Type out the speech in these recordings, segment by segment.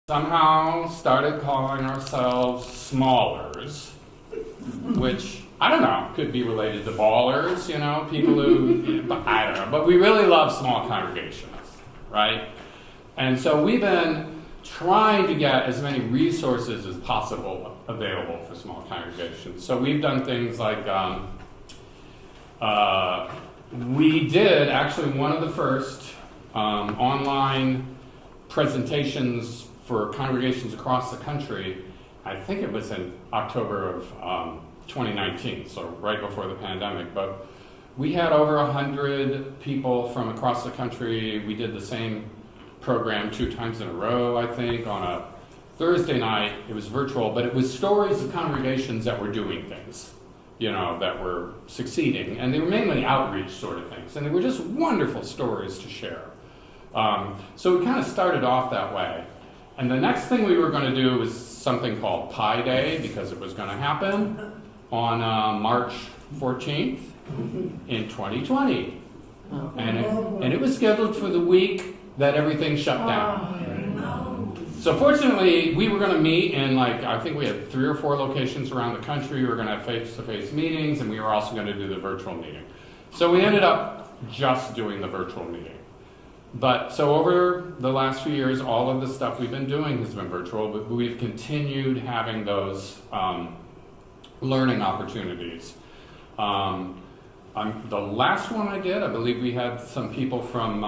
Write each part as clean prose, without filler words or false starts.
somehow started calling ourselves smallers, which, I don't know, could be related to ballers, you know, people who, I don't know, but we really love small congregations, right? And so we've been trying to get as many resources as possible available for small congregations. So we've done things like, we did actually one of the first online presentations for congregations across the country. I think it was in October of 2019, so right before the pandemic. But we had over 100 people from across the country. We did the same program 2 times in a row, I think, on a Thursday night. It was virtual, but it was stories of congregations that were doing things, you know, that were succeeding. And they were mainly outreach sort of things. And they were just wonderful stories to share. So we kind of started off that way. And the next thing we were going to do was something called Pi Day, because it was going to happen on March 14th in 2020. And it was scheduled for the week that everything shut down. So fortunately, we were going to meet in, like, I think we had 3 or 4 locations around the country. We were going to have face-to-face meetings, and we were also going to do the virtual meeting. So we ended up just doing the virtual meeting. But so over the last few years, all of the stuff we've been doing has been virtual, but we've continued having those learning opportunities. The last one I did, I believe we had some people from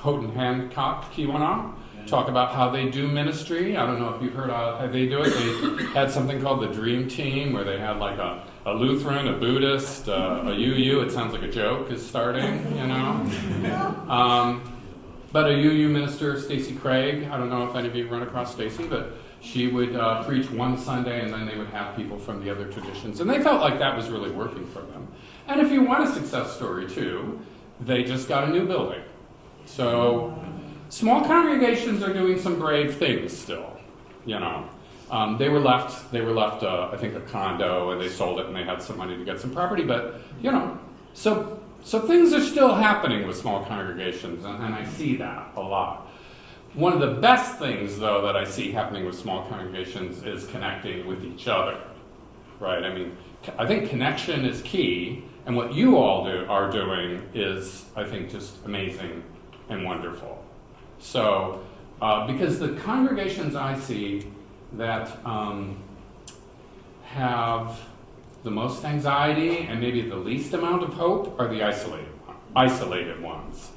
Houghton Hancock, Keweenaw, talk about how they do ministry. I don't know if you've heard how they do it. They had something called the Dream Team, where they had like a Lutheran, a Buddhist, a UU, it sounds like a joke, is starting, you know. But a UU minister, Stacy Craig, I don't know if any of you run across Stacy, but she would preach one Sunday, and then they would have people from the other traditions. And they felt like that was really working for them. And if you want a success story too, they just got a new building. So small congregations are doing some brave things still, you know. They were left, I think, a condo, and they sold it, and they had some money to get some property. But, you know, so things are still happening with small congregations, and I see that a lot. One of the best things, though, that I see happening with small congregations is connecting with each other, right? I mean, I think connection is key, and what you all are doing is, I think, just amazing and wonderful. So, because the congregations I see that have the most anxiety and maybe the least amount of hope are the isolated ones.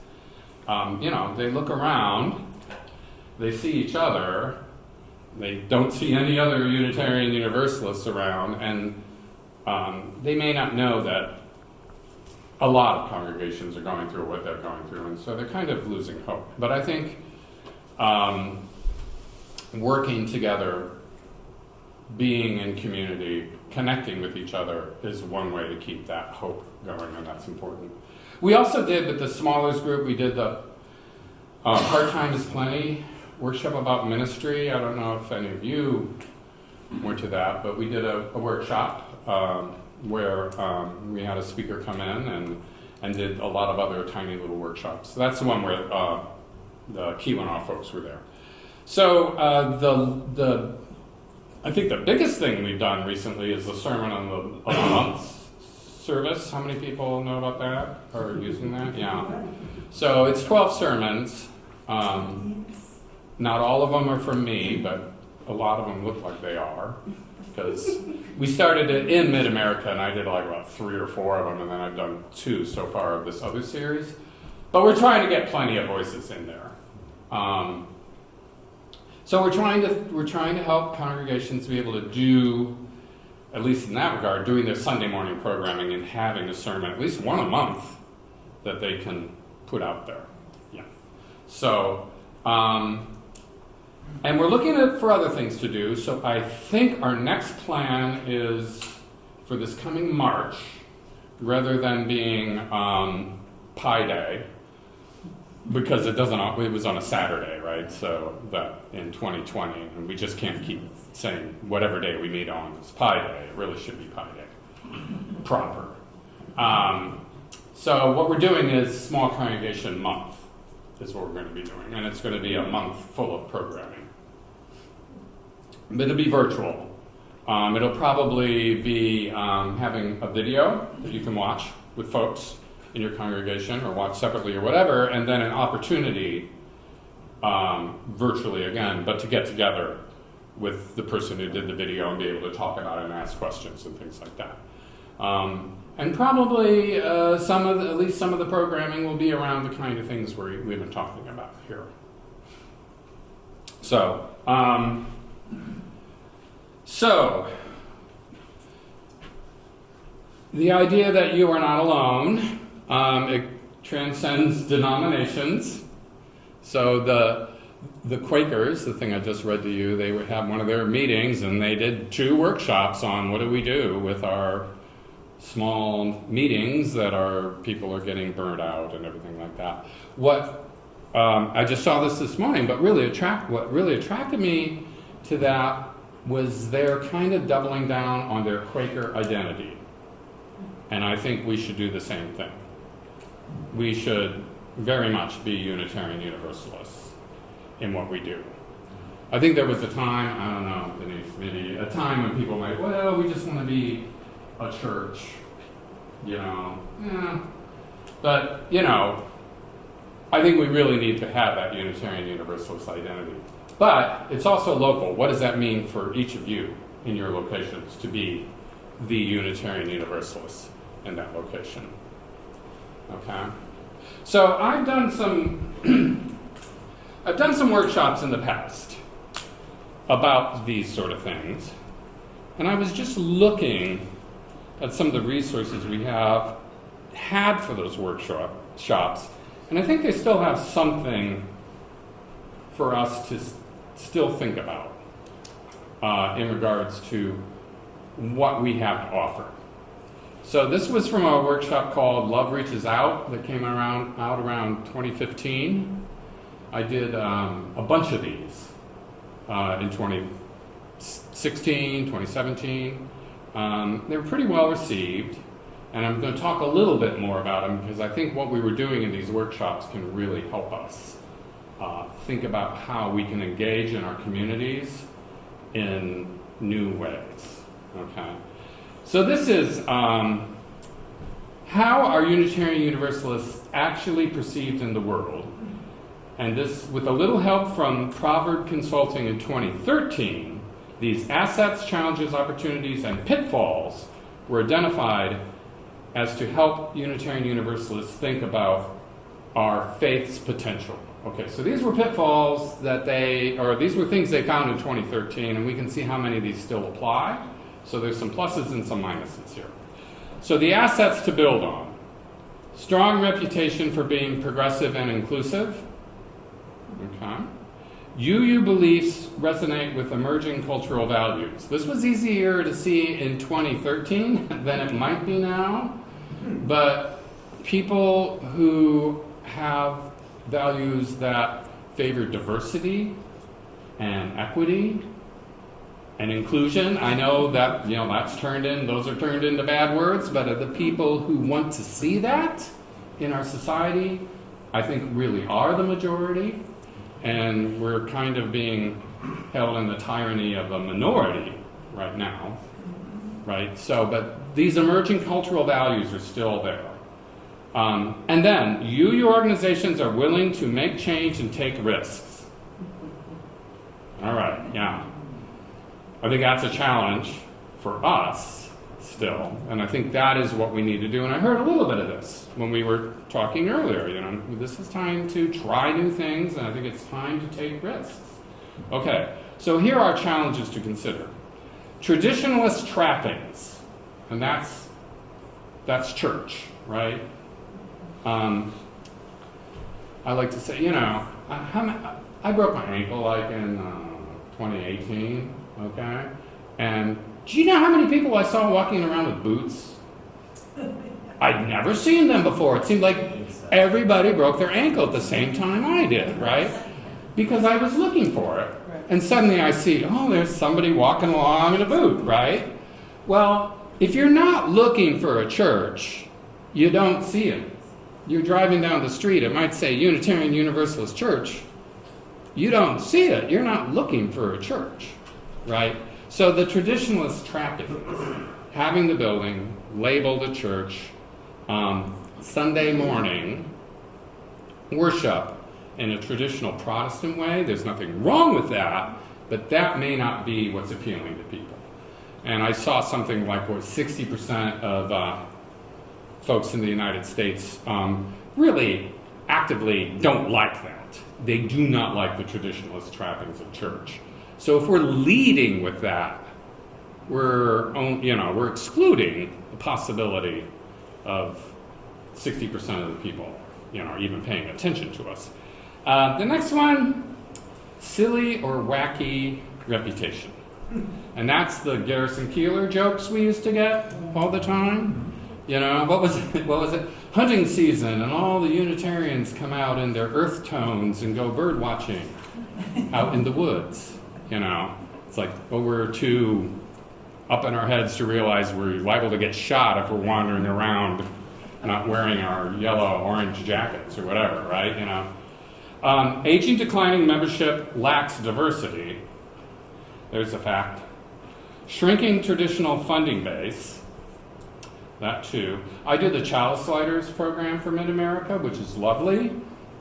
You know, they look around, they see each other, they don't see any other Unitarian Universalists around, and they may not know that a lot of congregations are going through what they're going through, and so they're kind of losing hope. But I think working together, being in community, connecting with each other is one way to keep that hope going, and that's important. We also did, with the smallest group, we did the Part-Time is Plenty workshop about ministry. I don't know if any of you went to that, but we did a workshop where we had a speaker come in and did a lot of other tiny little workshops. So that's the one where the Keweenaw folks were there. So I think the biggest thing we've done recently is the Sermon on the Month service. How many people know about that or are using that? Yeah. So it's 12 sermons. Not all of them are from me, but a lot of them look like they are, because we started it in Mid-America, and I did like about 3 or 4 of them, and then I've done 2 so far of this other series. But we're trying to get plenty of voices in there. So we're trying to help congregations be able to do, at least in that regard, doing their Sunday morning programming and having a sermon, at least one a month, that they can put out there. Yeah. So, and we're looking for other things to do. So I think our next plan is for this coming March, rather than being Pi Day, because it was on a Saturday, right? So that in 2020, and we just can't keep saying whatever day we meet on is Pi Day. It really should be Pi Day, proper. So what we're doing is Small Congregation Month is what we're going to be doing, and it's going to be a month full of programming. but it'll be virtual. It'll probably be having a video that you can watch with folks in your congregation or watch separately or whatever, and then an opportunity virtually again, but to get together with the person who did the video and be able to talk about it and ask questions and things like that. And probably at least some of the programming will be around the kind of things we've been talking about here. So the idea that you are not alone, it transcends denominations. So the Quakers, the thing I just read to you, they would have one of their meetings and they did 2 workshops on what do we do with our small meetings that our people are getting burned out and everything like that. I just saw this morning, but what really attracted me to that was their kind of doubling down on their Quaker identity. And I think we should do the same thing. We should very much be Unitarian Universalists in what we do. I think there was a time, I don't know, Denise, maybe a time when people went, well, we just want to be a church, Yeah. But, I think we really need to have that Unitarian Universalist identity. But it's also local. What does that mean for each of you in your locations to be the Unitarian Universalists in that location? Okay? So I've done some workshops in the past about these sort of things. And I was just looking at some of the resources we had for those workshops, and I think they still have something for us to still think about in regards to what we have to offer. So this was from a workshop called Love Reaches Out that came out around 2015. I did a bunch of these in 2016, 2017. They were pretty well received, and I'm going to talk a little bit more about them because I think what we were doing in these workshops can really help us think about how we can engage in our communities in new ways. Okay, so this is how are Unitarian Universalists actually perceived in the world, and this with a little help from Proverb Consulting in 2013. These assets, challenges, opportunities, and pitfalls were identified as to help Unitarian Universalists think about our faith's potential. Okay, so these were pitfalls these were things they found in 2013, and we can see how many of these still apply. So there's some pluses and some minuses here. So the assets to build on. Strong reputation for being progressive and inclusive. Okay. UU beliefs resonate with emerging cultural values. This was easier to see in 2013 than it might be now, but people who have values that favor diversity and equity and inclusion, I know that those are turned into bad words, but the people who want to see that in our society, I think really are the majority. And we're kind of being held in the tyranny of a minority right now, right? So, but these emerging cultural values are still there. And then, your organizations are willing to make change and take risks. All right, yeah. I think that's a challenge for us still, and I think that is what we need to do. And I heard a little bit of this when we were talking earlier. This is time to try new things, and I think it's time to take risks. Okay, so here are challenges to consider. Traditionalist trappings, and that's church, right? I like to say, I broke my ankle in 2018, okay? And do you know how many people I saw walking around with boots? I'd never seen them before. It seemed like everybody broke their ankle at the same time I did, right? Because I was looking for it. And suddenly I see, there's somebody walking along in a boot, right? Well, if you're not looking for a church, you don't see it. You're driving down the street, it might say Unitarian Universalist Church. You don't see it. You're not looking for a church. right? So the traditionalist trappings, having the building labeled a church, Sunday morning worship in a traditional Protestant way, there's nothing wrong with that, but that may not be what's appealing to people. And I saw something like 60% of folks in the United States really actively don't like that. They do not like the traditionalist trappings of church. So if we're leading with that, we're excluding the possibility of 60% of the people, even paying attention to us. The next one, silly or wacky reputation. And that's the Garrison Keillor jokes we used to get all the time. What was it? Hunting season, and all the Unitarians come out in their earth tones and go bird watching out in the woods. It's like, we're too up in our heads to realize we're liable to get shot if we're wandering around not wearing our yellow, orange jackets or whatever, right? Aging, declining membership lacks diversity. There's a fact. Shrinking traditional funding base. That too. I do the Chalice Sliders program for Mid-America, which is lovely,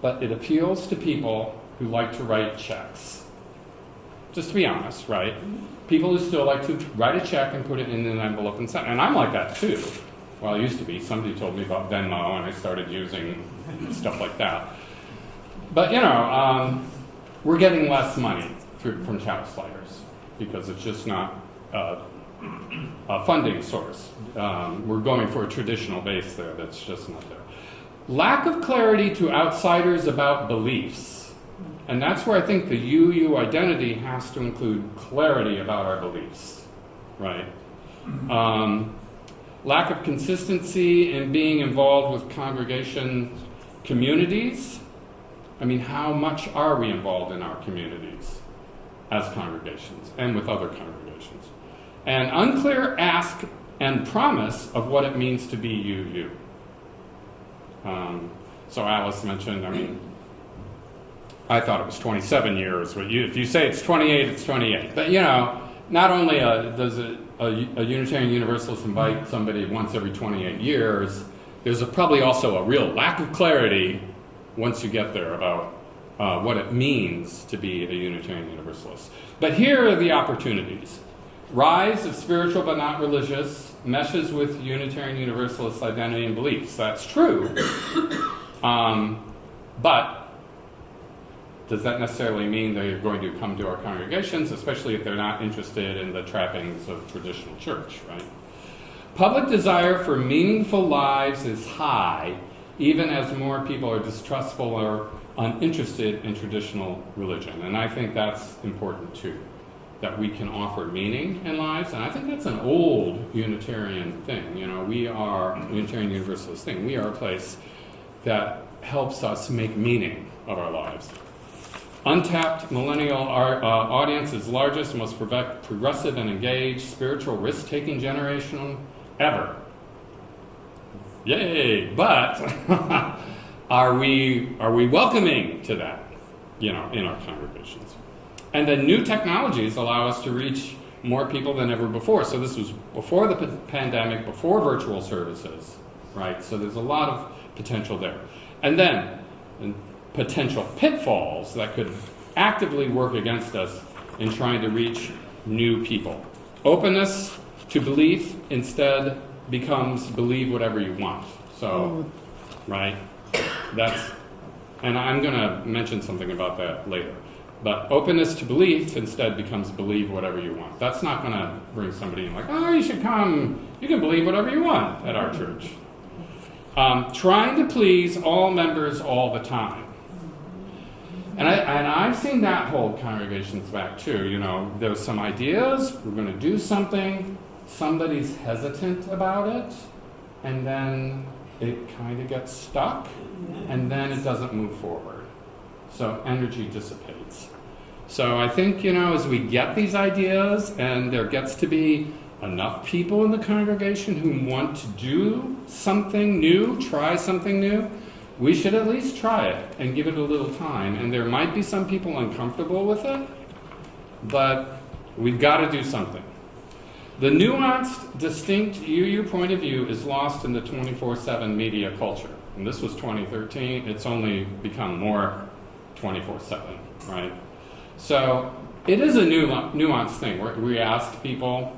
but it appeals to people who like to write checks. Just to be honest, right? People who still like to write a check and put it in an envelope and send. And I'm like that too. Well, I used to be. Somebody told me about Venmo, and I started using stuff like that. But, we're getting less money from Chalice Sliders because it's just not a funding source. We're going for a traditional base there that's just not there. Lack of clarity to outsiders about beliefs. And that's where I think the UU identity has to include clarity about our beliefs, right? Lack of consistency in being involved with congregation communities. I mean, how much are we involved in our communities as congregations and with other congregations? And unclear ask and promise of what it means to be UU. So Alice mentioned, I thought it was 27 years, but if you say it's 28, it's 28. But not only does a Unitarian Universalist invite somebody once every 28 years, there's probably also a real lack of clarity once you get there about what it means to be a Unitarian Universalist. But here are the opportunities. Rise of spiritual but not religious meshes with Unitarian Universalist identity and beliefs. That's true. But does that necessarily mean they're going to come to our congregations, especially if they're not interested in the trappings of traditional church, right? Public desire for meaningful lives is high, even as more people are distrustful or uninterested in traditional religion. And I think that's important too, that we can offer meaning in lives. And I think that's an old Unitarian thing. We are, Unitarian Universalist thing, we are a place that helps us make meaning of our lives. Untapped millennial audience is largest, most progressive and engaged, spiritual risk-taking generation ever. Yay! But are we welcoming to that, in our congregations? And then new technologies allow us to reach more people than ever before. So this was before the pandemic, before virtual services, right? So there's a lot of potential there. And then potential pitfalls that could actively work against us in trying to reach new people. Openness to belief instead becomes believe whatever you want. So, right? And I'm going to mention something about that later. But openness to belief instead becomes believe whatever you want. That's not going to bring somebody in like, you should come, you can believe whatever you want at our church. Trying to please all members all the time. And I've seen that hold congregations back too. There's some ideas, we're going to do something, somebody's hesitant about it, and then it kind of gets stuck, and then it doesn't move forward. So energy dissipates. So I think, as we get these ideas, and there gets to be enough people in the congregation who want to do something new, try something new, we should at least try it and give it a little time. And there might be some people uncomfortable with it, but We've got to do something. The nuanced, distinct UU point of view is lost in the 24/7 media culture. And this was 2013. It's only become more 24/7, right? So it is a nuanced thing. We ask people,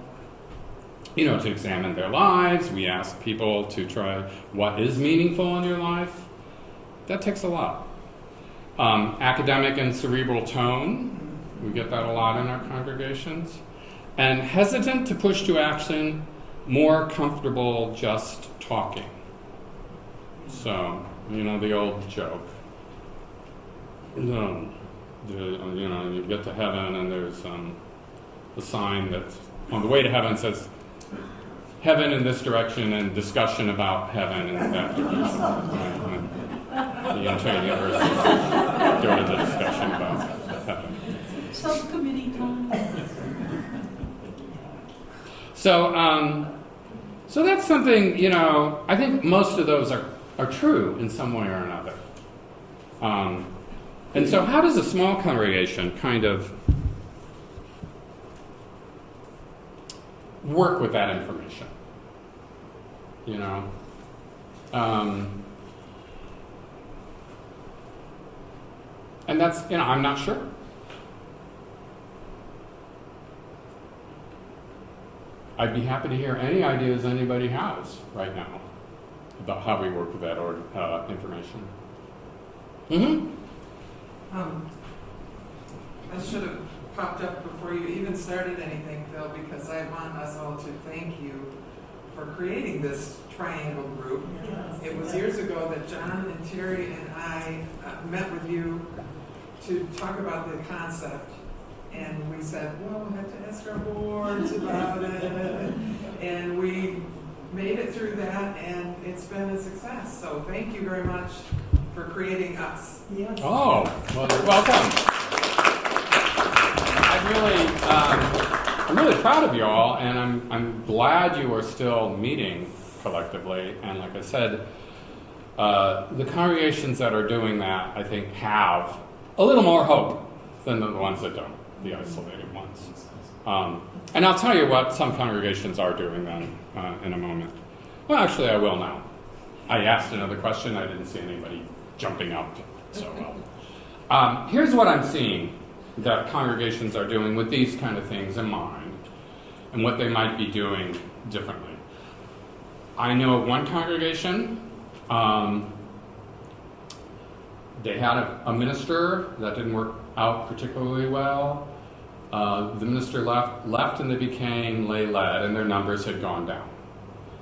to examine their lives. We ask people to try what is meaningful in your life. That takes a lot. Academic and cerebral tone. We get that a lot in our congregations. And hesitant to push to action, more comfortable just talking. So, the old joke. You get to heaven and there's a sign that on the way to heaven says, heaven in this direction and discussion about heaven in that direction. Right? The Unitarian Universalist go to the discussion about heaven. Subcommittee time. So that's something, I think most of those are true in some way or another. And so how does a small congregation kind of work with that information? And that's, I'm not sure. I'd be happy to hear any ideas anybody has right now about how we work with that information. Mm-hmm. I should have popped up before you even started anything, Phil, because I want us all to thank you for creating this triangle group. Yes. It was years ago that John and Terry and I met with you to talk about the concept. And we said, well, we'll have to ask our boards about it. And we made it through that, and it's been a success. So thank you very much for creating us. Yes. Oh, well, you're welcome. I'm really proud of you all, and I'm glad you are still meeting collectively. And like I said, the congregations that are doing that, I think, have a little more hope than the ones that don't. The isolated ones. And I'll tell you what some congregations are doing then in a moment. Well, actually, I will now. I asked another question. I didn't see anybody jumping up so well. Here's what I'm seeing that congregations are doing with these kind of things in mind and what they might be doing differently. I know of one congregation, they had a minister that didn't work out particularly well. The minister left and they became lay-led, and their numbers had gone down.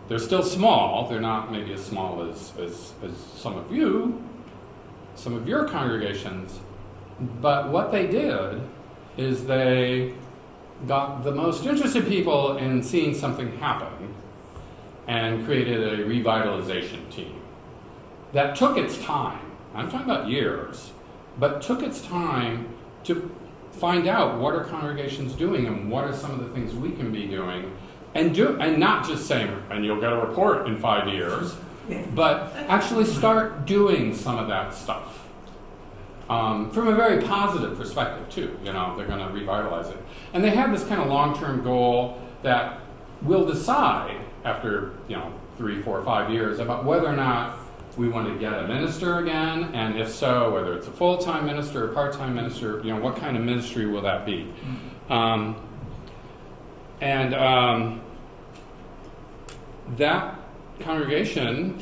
They're still small. They're not maybe as small as some of your congregations. But what they did is they got the most interested people in seeing something happen and created a revitalization team that took its time. I'm talking about years, but took its time to find out what are congregations doing and what are some of the things we can be doing, and not just saying, and you'll get a report in 5 years, but actually start doing some of that stuff from a very positive perspective too. They're going to revitalize it, and they have this kind of long-term goal that we'll decide after 3, 4, 5 years about whether or not we want to get a minister again, and if so, whether it's a full-time minister or part-time minister, what kind of ministry will that be? That congregation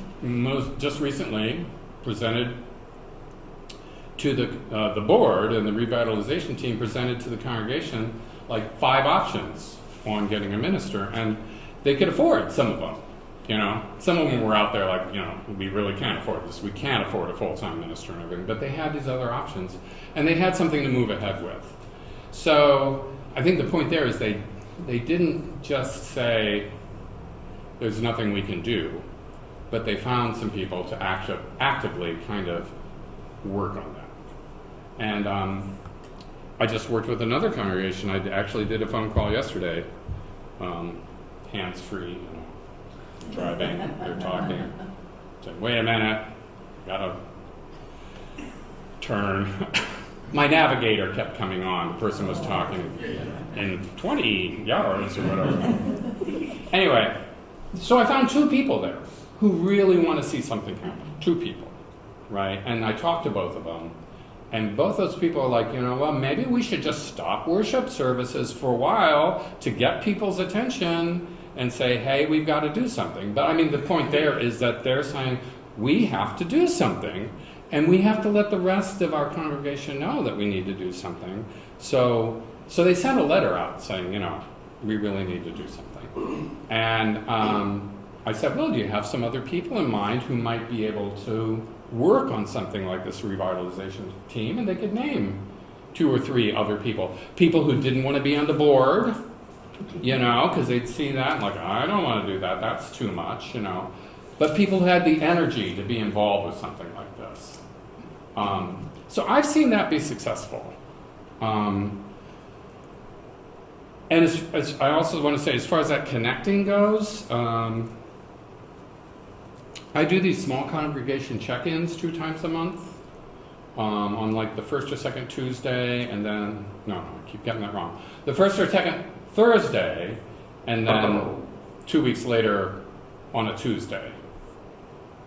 just recently presented to the board, and the revitalization team presented to the congregation like 5 options on getting a minister, and they could afford some of them. Some of them were out there like, we really can't afford this. We can't afford a full-time minister and everything. But they had these other options, and they had something to move ahead with. So I think the point there is they didn't just say, there's nothing we can do, but they found some people to actively kind of work on that. And I just worked with another congregation. I actually did a phone call yesterday, hands-free, driving, they're talking. Said, wait a minute, gotta turn. my navigator kept coming on. The person was talking in 20 yards or whatever. Anyway, so I found 2 people there who really want to see something happen. 2 people, right? And I talked to both of them. And both those people are like, well, maybe we should just stop worship services for a while to get people's attention and say, hey, we've got to do something. But I mean, the point there is that they're saying, we have to do something, and we have to let the rest of our congregation know that we need to do something. So they sent a letter out saying, we really need to do something. And I said, well, do you have some other people in mind who might be able to work on something like this revitalization team? And they could name 2 or 3 other people who didn't want to be on the board, because they'd see that and like, I don't want to do that, that's too much, but people who had the energy to be involved with something like this. So I've seen that be successful. And as I also want to say, as far as that connecting goes, I do these small congregation check-ins 2 times a month, on like the first or second Tuesday, and then, no, I keep getting that wrong. The first or second Thursday, and then 2 weeks later on a Tuesday.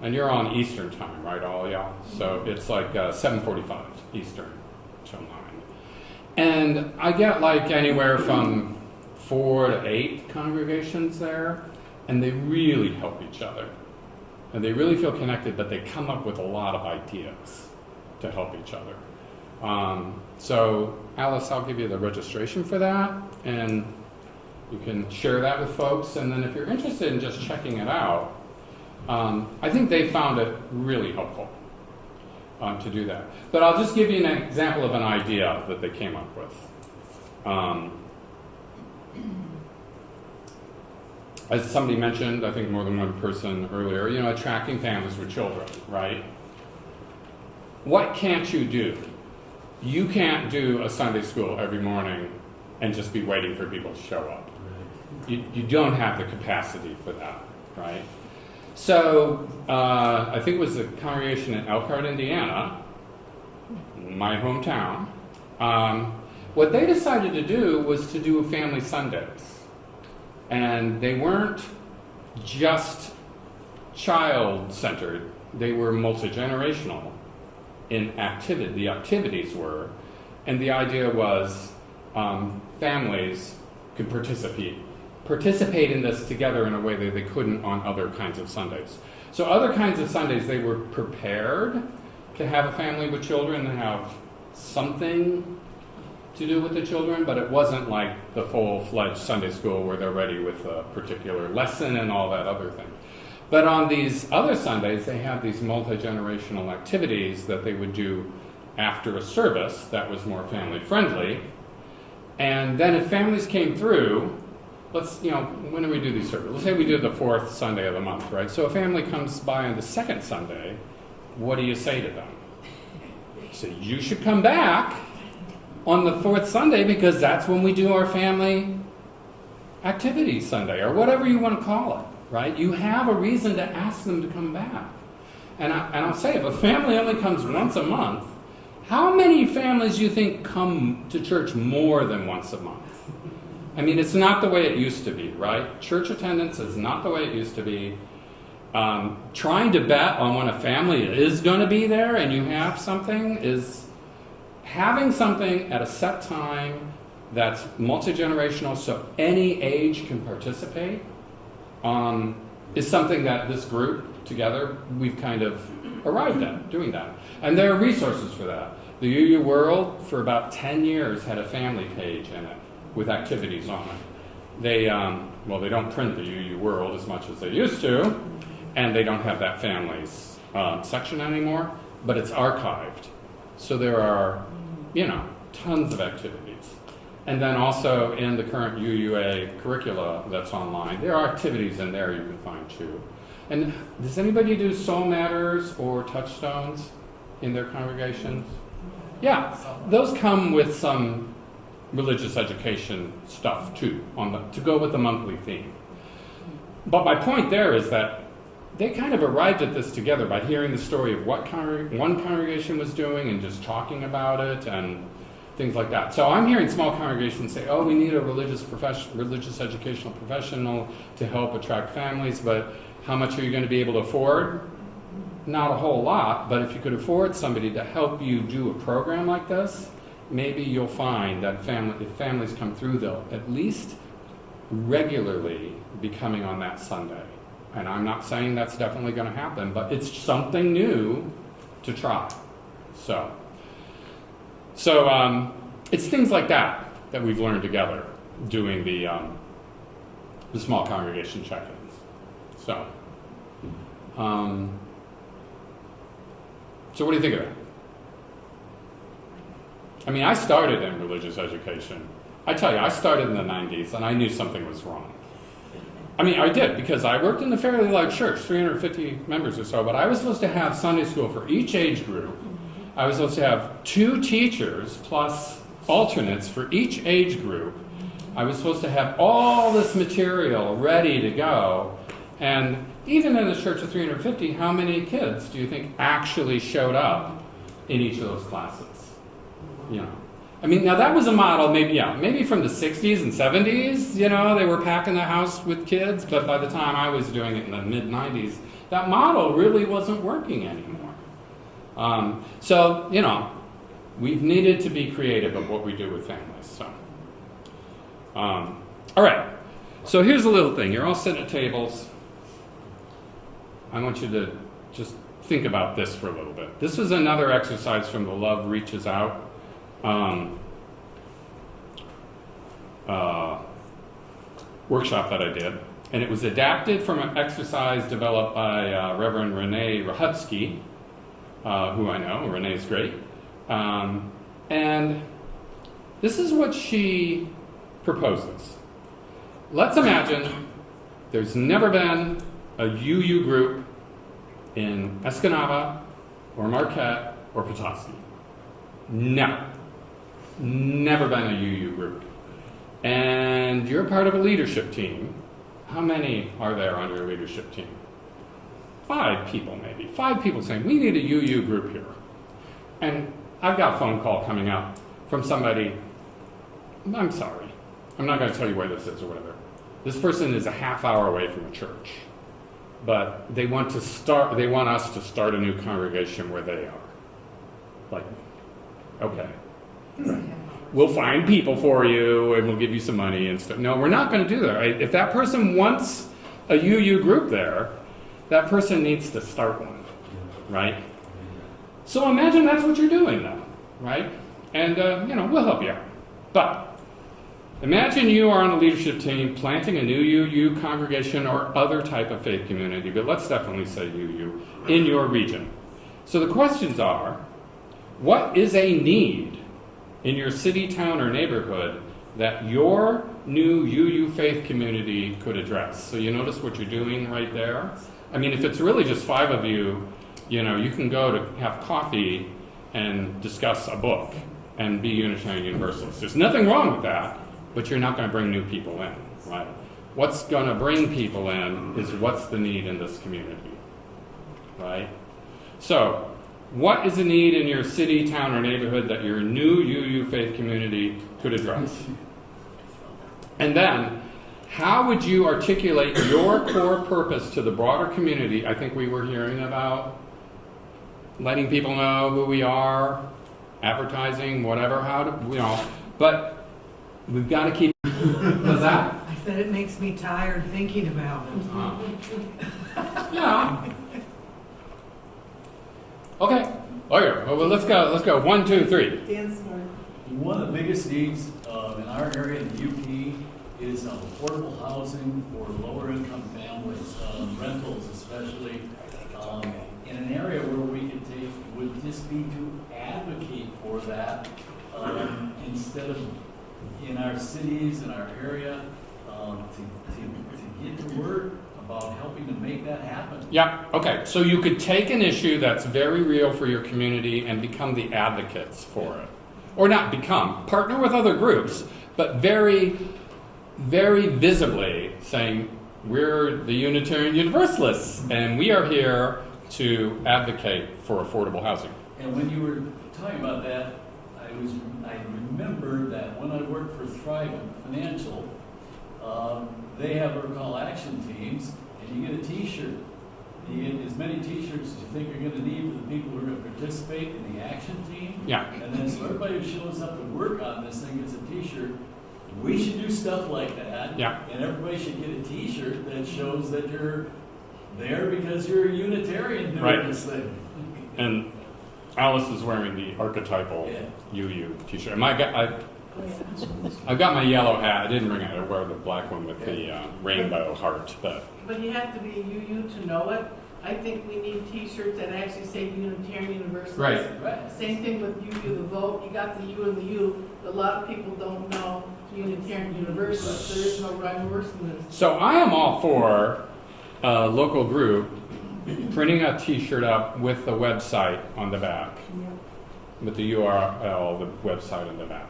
And you're on Eastern time, right, all y'all? So it's like 7:45 Eastern till 9. And I get like anywhere from 4 to 8 congregations there, and they really help each other. And they really feel connected, but they come up with a lot of ideas to help each other. So Alice, I'll give you the registration for that, and you can share that with folks. And then if you're interested in just checking it out, I think they found it really helpful to do that. But I'll just give you an example of an idea that they came up with. As somebody mentioned, I think more than one person earlier, attracting families with children, right? What can't you do? You can't do a Sunday school every morning and just be waiting for people to show up. You don't have the capacity for that, right? So I think it was the congregation in Elkhart, Indiana, my hometown. What they decided to do was to do family Sundays. And they weren't just child-centered, they were multi-generational in activity. The activities were, and the idea was families could participate in this together in a way that they couldn't on other kinds of Sundays. So other kinds of Sundays, they were prepared to have a family with children and have something to do with the children, but it wasn't like the full-fledged Sunday school where they're ready with a particular lesson and all that other thing. But on these other Sundays, they have these multi-generational activities that they would do after a service that was more family-friendly. And then if families came through, when do we do these services? Let's say we do the 4th Sunday of the month, right? So a family comes by on the 2nd Sunday, what do you say to them? You say, you should come back on the 4th Sunday because that's when we do our family activity Sunday, or whatever you want to call it, right? You have a reason to ask them to come back. And I'll say, if a family only comes once a month, how many families do you think come to church more than once a month? I mean, it's not the way it used to be, right? Church attendance is not the way it used to be. Trying to bet on when a family is going to be there and you have something is having something at a set time that's multi-generational so any age can participate is something that this group together, we've kind of arrived at doing that. And there are resources for that. The UU World, for about 10 years, had a family page in it with activities on it. They don't print the UU World as much as they used to, and they don't have that families section anymore, but it's archived. So there are, tons of activities. And then also in the current UUA curricula that's online, there are activities in there you can find too. And does anybody do Soul Matters or Touchstones in their congregations? Yeah, those come with some religious education stuff too, to go with the monthly theme. But my point there is that they kind of arrived at this together by hearing the story of what one congregation was doing and just talking about it and things like that. So I'm hearing small congregations say, oh, we need a religious educational professional to help attract families, but how much are you going to be able to afford? Not a whole lot, but if you could afford somebody to help you do a program like this, maybe you'll find that if families come through, they'll at least regularly be coming on that Sunday. And I'm not saying that's definitely going to happen, but it's something new to try. So it's things like that we've learned together doing the small congregation check-ins. So what do you think of that? I mean, I started in religious education. I tell you, I started in the 90s, and I knew something was wrong. I mean, I did, because I worked in a fairly large church, 350 members or so, but I was supposed to have Sunday school for each age group. I was supposed to have 2 teachers plus alternates for each age group. I was supposed to have all this material ready to go. And even in a church of 350, how many kids do you think actually showed up in each of those classes? You know, I mean, now that was a model, maybe from the 60s and 70s, you know, they were packing the house with kids, but by the time I was doing it in the mid-90s, that model really wasn't working anymore. So, you know, we've needed to be creative of what we do with families. So, all right. So here's a little thing. You're all sitting at tables. I want you to just think about this for a little bit. This is another exercise from the Love Reaches Out workshop that I did. And it was adapted from an exercise developed by Reverend Renee Rahutsky, who I know. Renee's great. And this is what she proposes. Let's imagine there's never been a UU group in Escanaba or Marquette or Petoskey. Never been a UU group. And you're part of a leadership team. How many are there on your leadership team? 5 people maybe. 5 people saying, we need a UU group here. And I've got a phone call coming up from somebody, I'm sorry, I'm not going to tell you where this is or whatever. This person is a half hour away from a church. But they want us to start a new congregation where they are. Like, okay. Right. We'll find people for you and we'll give you some money and stuff. No, we're not going to do that. Right? If that person wants a UU group there, that person needs to start one, right? So imagine that's what you're doing now, right? And, we'll help you out. But imagine you are on a leadership team planting a new UU congregation or other type of faith community, but let's definitely say UU, in your region. So the questions are, what is a need in your city, town, or neighborhood that your new UU faith community could address? So you notice what you're doing right there? I mean, if it's really just 5 of you, you can go to have coffee and discuss a book and be Unitarian Universalist. There's nothing wrong with that, but you're not going to bring new people in, right? What's going to bring people in is what's the need in this community, right? So, what is the need in your city, town, or neighborhood that your new UU faith community could address? And then, how would you articulate your core purpose to the broader community? I think we were hearing about letting people know who we are, advertising, whatever, but we've got to keep. What's that? I said it makes me tired thinking about it. Yeah. Okay. Well, let's go. 1, 2, 3. Dan Smart. One of the biggest needs in our area in the UP is affordable housing for lower income families, rentals especially, in an area where we could take would just be to advocate for that instead of in our cities, in our area, to get the word about helping to make that happen. Yeah, okay. So you could take an issue that's very real for your community and become the advocates for it. Or not become, partner with other groups, but very, very visibly saying, we're the Unitarian Universalists, and we are here to advocate for affordable housing. And when you were talking about that, I remembered that when I worked for Thrive Financial, they have what are called action teams, and you get a T-shirt. You get as many T-shirts as you think you're going to need for the people who are going to participate in the action team. Yeah. And then so everybody who shows up to work on this thing gets a T-shirt. We should do stuff like that. Yeah. And everybody should get a T-shirt that shows that you're there because you're a Unitarian doing Right. this thing. And Alice is wearing the archetypal UU T-shirt. And I've got my yellow hat. I didn't bring it. I wear the black one with the rainbow heart. But you have to be a UU to know it. I think we need T-shirts that actually say Unitarian Universalist. Right. Same thing with UU, the vote. You got the U and the U. But a lot of people don't know Unitarian Universalist. There is no rhyme or reason in this. So I am all for a local group printing a T-shirt up with the website on the back, with the URL, the website on the back,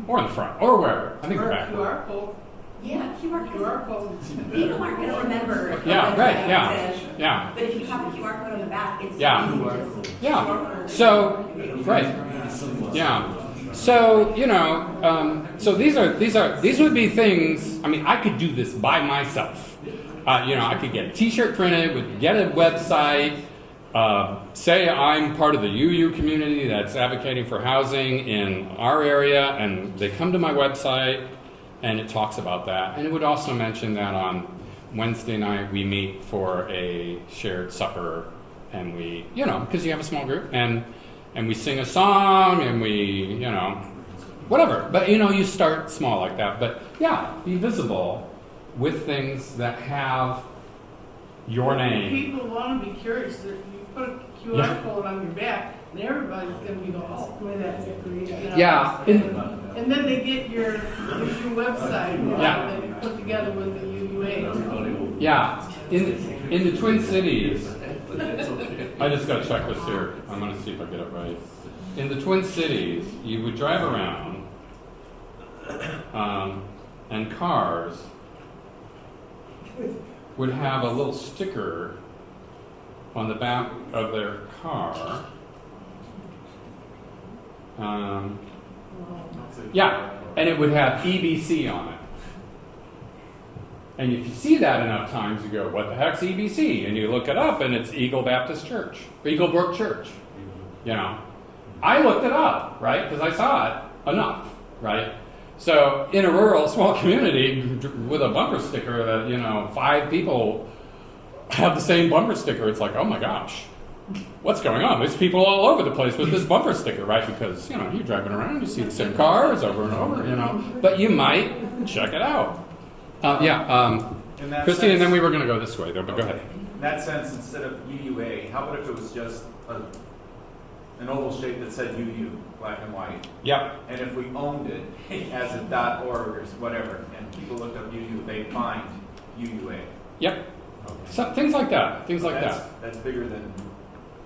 or in the front, or wherever. I think the Or a back. QR code. Yeah, QR code. people aren't gonna remember. Yeah, what right, it yeah, says. yeah, But if you have a QR code on the back, it's Yeah. easy to just. yeah. So, right, yeah. So so these would be things. I mean, I could do this by myself. I could get a T-shirt printed, would get a website. Say I'm part of the UU community that's advocating for housing in our area, and they come to my website, and it talks about that. And it would also mention that on Wednesday night we meet for a shared supper, and we, because you have a small group, and we sing a song, and we, whatever. But you start small like that. But yeah, be visible with things that have your name. People want to be curious. That you put a QR code on your back, and everybody's going to be going, oh, boy, that's great. Yeah. And then they get your website Yeah. that you put together with the UUA. Yeah, in the Twin Cities, I just got to check this here. I'm going to see if I get it right. In the Twin Cities, you would drive around, and cars would have a little sticker on the back of their car. Yeah, and it would have EBC on it. And if you see that enough times, you go, what the heck's EBC? And you look it up, and it's Eagle Baptist Church, Eagle Brook Church. I looked it up, right, because I saw it enough, right? So in a rural, small community with a bumper sticker that, 5 people have the same bumper sticker, it's like, oh my gosh, what's going on? There's people all over the place with this bumper sticker, right? Because, you're driving around, you see the same cars over and over, but you might check it out. Christine, and then we were going to go this way, though, but go ahead. In that sense, instead of UUA, how about if it was just an oval shape that said UU, black and white? Yep. And if we owned it as a .org or whatever, and people looked up UU, they'd find UUA. Yep. Okay. So, things like that. That's bigger than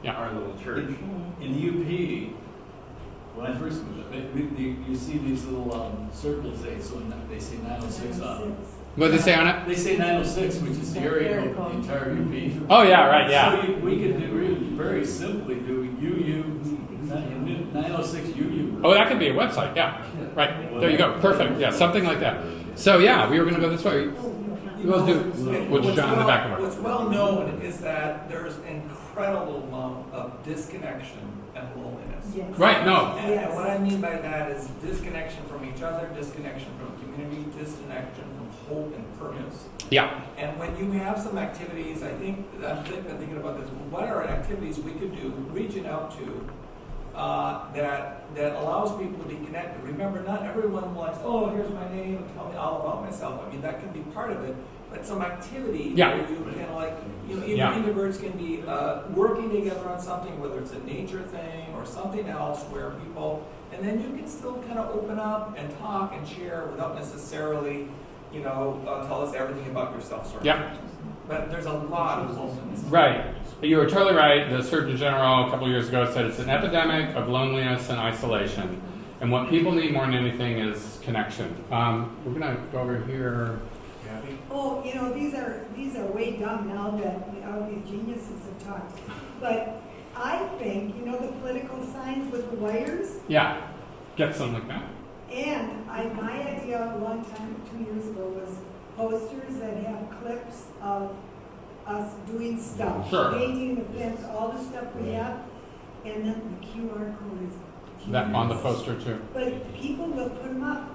our little church. In the UP, when I first moved up, you see these little circles, they say 906 on them. What did they say on it? They say 906, which is the area of the entire UP. Oh, yeah, right, yeah. So we could very simply do UU, 906 UU. Oh, that could be a website, yeah. Right, there you go, perfect, yeah, something like that. So, yeah, we were going to go this way. We'll do John in the back of our. What's well known is that there's an incredible amount of disconnection and loneliness. Right, no. And what I mean by that is disconnection from each other, disconnection from community, disconnection from hope and purpose. Yeah, And when you have some activities, I'm thinking about this, what are activities we could do, reaching out to, that allows people to be connected. Remember, not everyone wants, oh, here's my name, tell me all about myself. I mean, that can be part of it, but some activity Yeah. where you kind of like, even Yeah. introverts can be working together on something, whether it's a nature thing or something else where people, and then you can still kind of open up and talk and share without necessarily, tell us everything about yourself, sort of. Yeah. But there's a lot of loneliness. right. You were totally right. The Surgeon General a couple of years ago said it's an epidemic of loneliness and isolation. And what people need more than anything is connection. We're going to go over here. Kathy? Oh, these are way dumb now that all these geniuses have talked. But I think, the political signs with the wires, Yeah, get something like that. and my idea a long time, 2 years ago, was posters that have clips of us doing stuff. Sure. Painting the fence, all the stuff we have, and then the QR code is That on the genius. poster too. But people will put them up.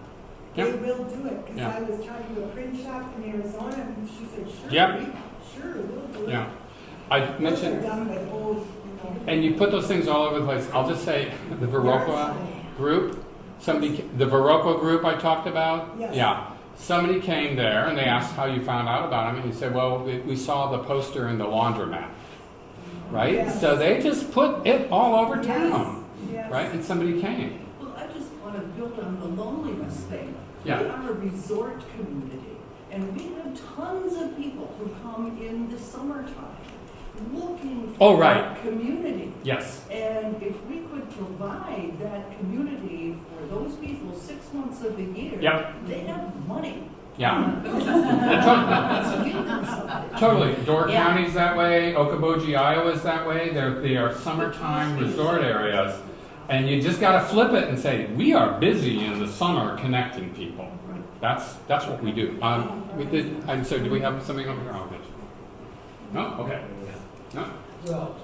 They Yep. will do it, because Yeah. I was talking to a print shop in Arizona, and she said, sure, Yep. sure, we'll do it. Yeah. I Those are mentioned, done by old, and you put those things all over the place. I'll just say the Viroqua group, the Viroqua group I talked about. Yes. Yeah. Somebody came there and they asked how you found out about him, and he said, well, we saw the poster in the laundromat. Right? Yes. So they just put it all over Yes. town. Yes. Right? And somebody came. Well, I just want to build on the loneliness thing. Yeah. We are a resort community, and we have tons of people who come in the summertime looking Oh, for right. community. Yes. And if we could provide that community for those people 6 months of the year, Yep. they have money. Yeah. Let's give them something. Totally. Door Yeah. County's that way. Okoboji, Iowa's that way. They are summertime resort areas. And you just got to flip it and say, we are busy in the summer connecting people. That's what we do. We did. And so, do we have something over here? Oh, good. No. Okay. No. Well,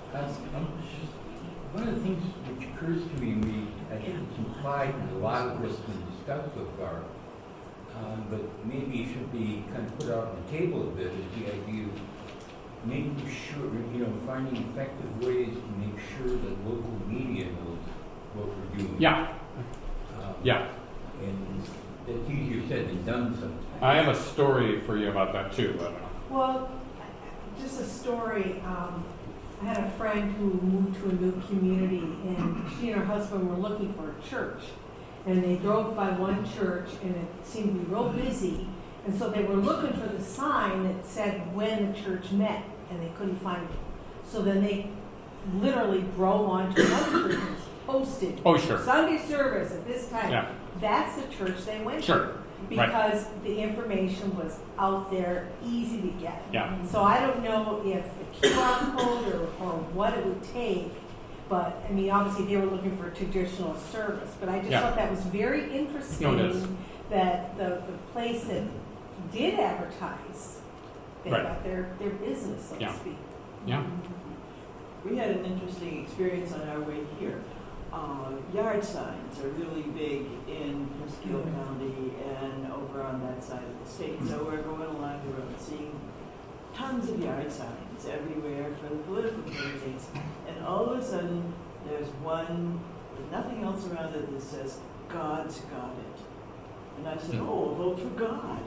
one of the things which occurs to me, I think it's implied in a lot of what's been discussed so far, but maybe it should be kind of put out on the table a bit, is the idea of making sure, finding effective ways to make sure that local media knows what we're doing. Yeah. Yeah. And that's easier said than done sometimes. I have a story for you about that too. But, Well, just a story. I had a friend who moved to a new community, and she and her husband were looking for a church. And they drove by one church, and it seemed to be real busy. And so they were looking for the sign that said when the church met, and they couldn't find it. So then they literally drove on to another church and posted oh, sure. Sunday service at this time. Yeah. That's the church they went Sure. to. Because the information was out there, easy to get. Yeah. So I don't know if the QR code or what it would take, but, I mean, obviously they were looking for a traditional service, but I just Yeah. thought that was very interesting. No, it is. That the place that did advertise, they Right. got their business, so Yeah. to speak. Yeah. We had an interesting experience on our way here. Yard signs are really big in Petoskey County and over on that side of the state. So we're going along the road seeing tons of yard signs everywhere for the political candidates. And all of a sudden, there's one with nothing else around it that says, "God's got it." And I said, "Oh, vote for God."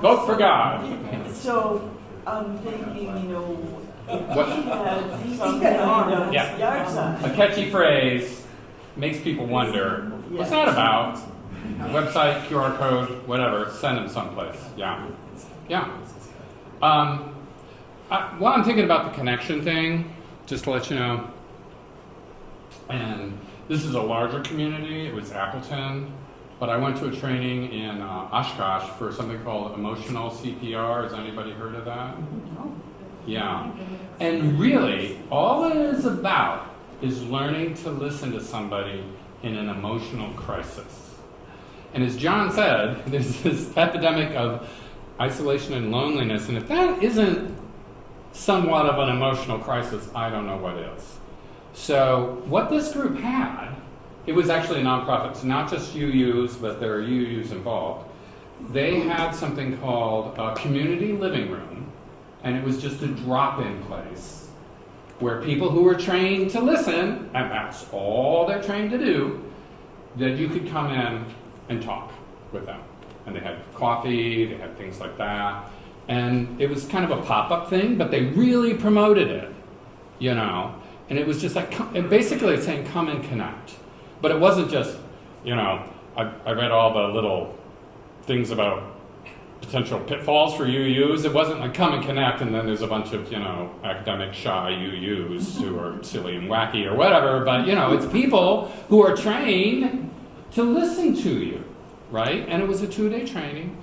Vote for God. So I'm thinking, if What- we had some kind of Yeah. yard sign. A catchy phrase makes people wonder, what's that about? Website, QR code, whatever, send them someplace. Yeah. Yeah. While I'm thinking about the connection thing, just to let you know, and this is a larger community, it was Appleton, but I went to a training in Oshkosh for something called emotional CPR. Has anybody heard of that? Yeah. And really, all it is about is learning to listen to somebody in an emotional crisis. And as John said, there's this epidemic of isolation and loneliness, and if that isn't somewhat of an emotional crisis, I don't know what is. So what this group had, it was actually a nonprofit, so not just UUs, but there are UUs involved. They had something called a community living room, and it was just a drop-in place where people who were trained to listen, and that's all they're trained to do, that you could come in and talk with them. And they had coffee, they had things like that. And it was kind of a pop-up thing, but they really promoted it, And it was just like, basically it's saying come and connect. But it wasn't just, I read all the little things about potential pitfalls for UUs. It wasn't like come and connect and then there's a bunch of, academic shy UUs who are silly and wacky or whatever. But, it's people who are trained to listen to you, right? And it was a 2-day training.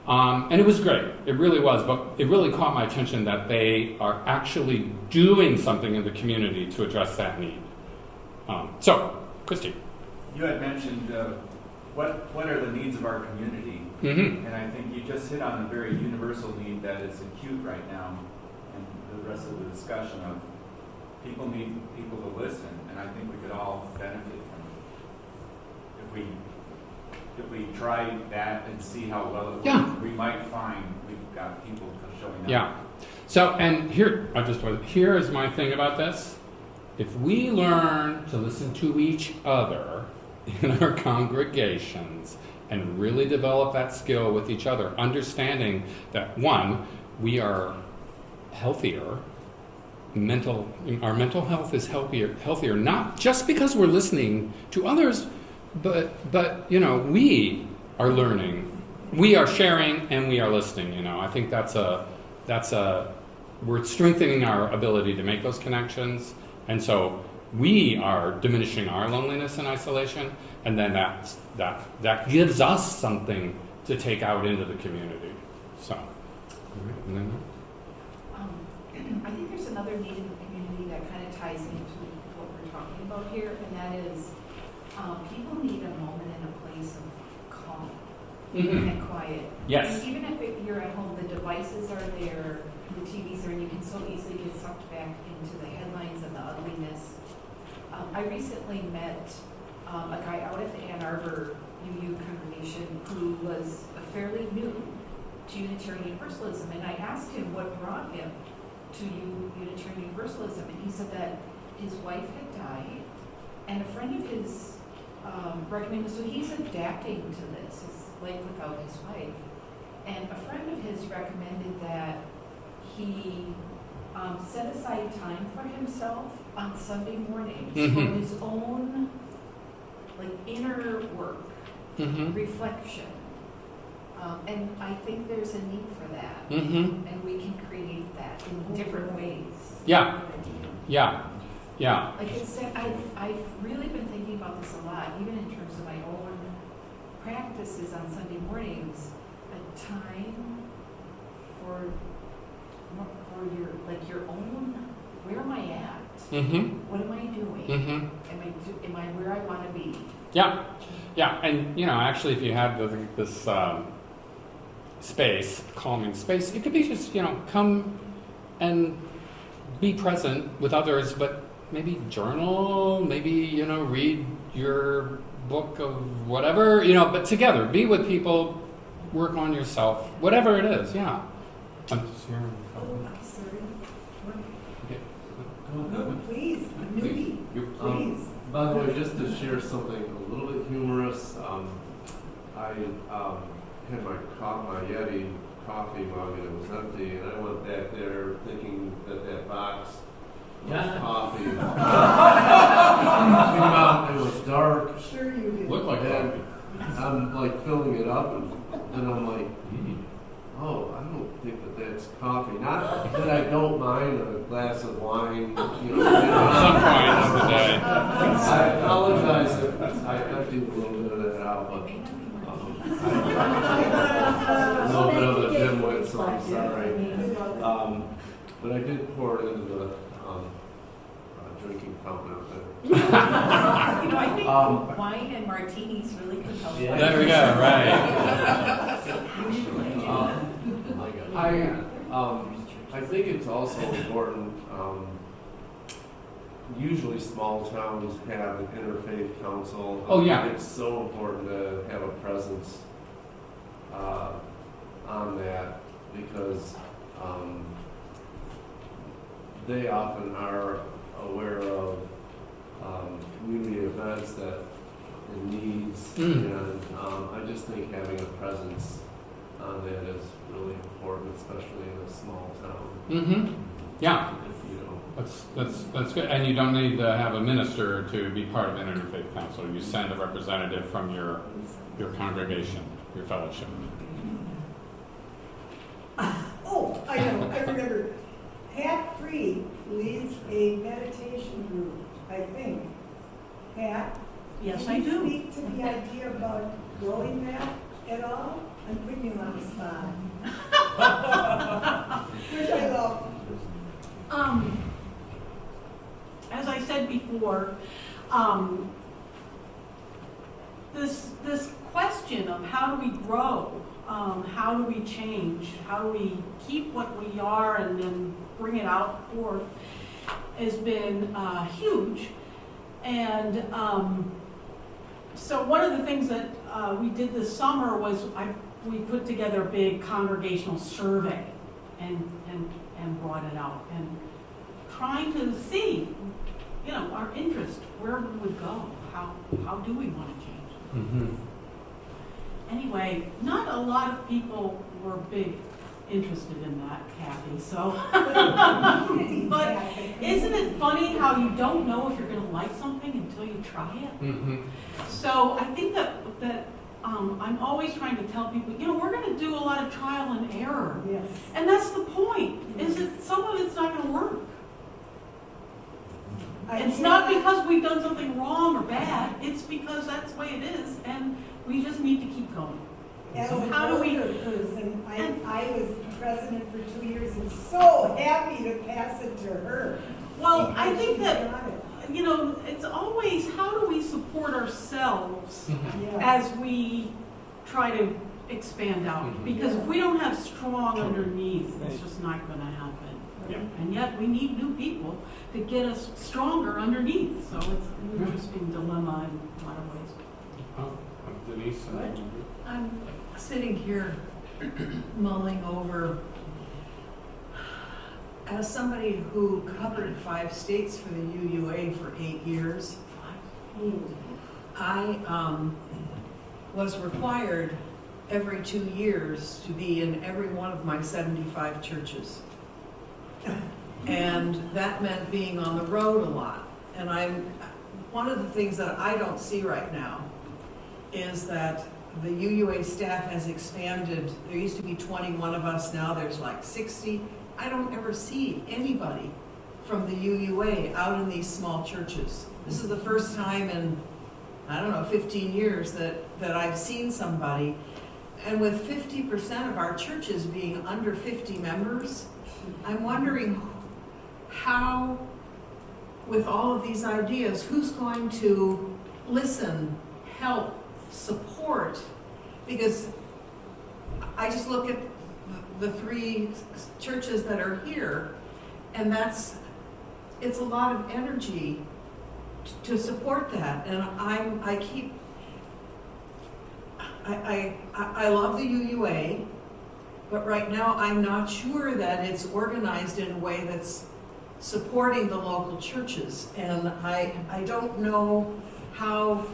And it was great. It really was. But it really caught my attention that they are actually doing something in the community to address that need. So, Christy. You had mentioned what are the needs of our community, Mm-hmm. and I think you just hit on a very universal need that is acute right now, and the rest of the discussion of people need people to listen, and I think we could all benefit from it. If we try that and see how well it works, Yeah. we might find we've got people showing up. Yeah. So, and here is my thing about this. If we learn to listen to each other in our congregations and really develop that skill with each other, understanding that, one, we are healthier, our mental health is healthier, not just because we're listening to others, but we are learning, we are sharing, and we are listening. I think we're strengthening our ability to make those connections, and so we are diminishing our loneliness and isolation, and then that gives us something to take out into the community. So, I think there's another need in the community that kind of ties into what we're talking about here, and that is people need a moment and a place of calm and quiet. Yes. And even if you're at home, the devices are there, the TVs are, and you can so easily get sucked back into the headlines and the ugliness. I recently met a guy out at the Ann Arbor UU congregation who was fairly new to Unitarian Universalism, and I asked him what brought him to Unitarian Universalism, and he said that his wife had died, and a friend of his recommended, so he's adapting to this, his life without his wife, and a friend of his recommended that he set aside time for himself on Sunday mornings for his own inner work, reflection. And I think there's a need for that, and we can create that in different ways. Yeah. Like I've really been thinking about this a lot, even in terms of my own practices on Sunday mornings. A time for your own. Where am I at? What am I doing? Am I where I want to be? Yeah, and actually, if you had this space, calming space, it could be just come and be present with others, but maybe journal, maybe read your book of whatever, but together, be with people, work on yourself, whatever it is. Yeah. I'm just here. No, please, newbie, please. By the way, just to share something a little bit humorous, I had my Yeti coffee mug and it was empty, and I went back there thinking that box was coffee. Came out, it was dark. Sure you did. Looked like coffee. I'm filling it up, and then I'm like, oh, I don't think that's coffee. Not that I don't mind a glass of wine, At some point of the day. I apologize if I emptied a little bit of that out, but a little bit of the dimwit, so I'm sorry. But I did pour it into the drinking fountain out there. I think wine and martinis really can help. Yeah. There we go. Right. I think it's also important. Usually, small towns have an interfaith council. Oh, yeah. It's so important to have a presence on that because they often are aware of community events that and needs, and I just think having a presence on that is really important, especially in a small town. Yeah. If, That's good. And you don't need to have a minister to be part of an interfaith council. You send a representative from your congregation, your fellowship. Oh, I know, I remember. Pat Free leads a meditation group, I think. Pat? Yes, can I you do. speak to the idea about growing that at all? I'm putting you on the spot. Which I love. As I said before, this question of how do we grow, how do we change, how do we keep what we are and then bring it out forth has been huge. And so one of the things that we did this summer was we put together a big congregational survey and brought it out and trying to see, you know, our interest, where we would go, how do we want to change? Mm-hmm. Anyway, not a lot of people were big interested in that, Kathy, so. But isn't it funny how you don't know if you're going to like something until you try it? Mm-hmm. So I think that I'm always trying to tell people, you know, we're going to do a lot of trial and error. Yes. And that's the point, is that some of it's not going to work. It's not because we've done something wrong or bad, it's because that's the way it is, and we just need to keep going. As So an how do we- older person, I was president for 2 years and so happy to pass it to her. Well, I think She that, got it. you know, it's always, how do we support ourselves Yes. as we try to expand out? Mhm. Because if we don't have strong underneath, it's just not going to happen. Yeah. And yet we need new people to get us stronger underneath. So it's an interesting dilemma in a lot of ways. Oh, Denise. Good. I'm sitting here mulling over, as somebody who covered 5 states for the UUA for 8 years, I was required every 2 years to be in every one of my 75 churches. And that meant being on the road a lot. And one of the things that I don't see right now is that the UUA staff has expanded. There used to be 21 of us, now there's like 60. I don't ever see anybody from the UUA out in these small churches. This is the first time in, I don't know, 15 years that I've seen somebody. And with 50% of our churches being under 50 members, I'm wondering how, with all of these ideas, who's going to listen, help, support? Because I just look at the 3 churches that are here, and it's a lot of energy to support that. And I love the UUA, but right now I'm not sure that it's organized in a way that's supporting the local churches. And I don't know how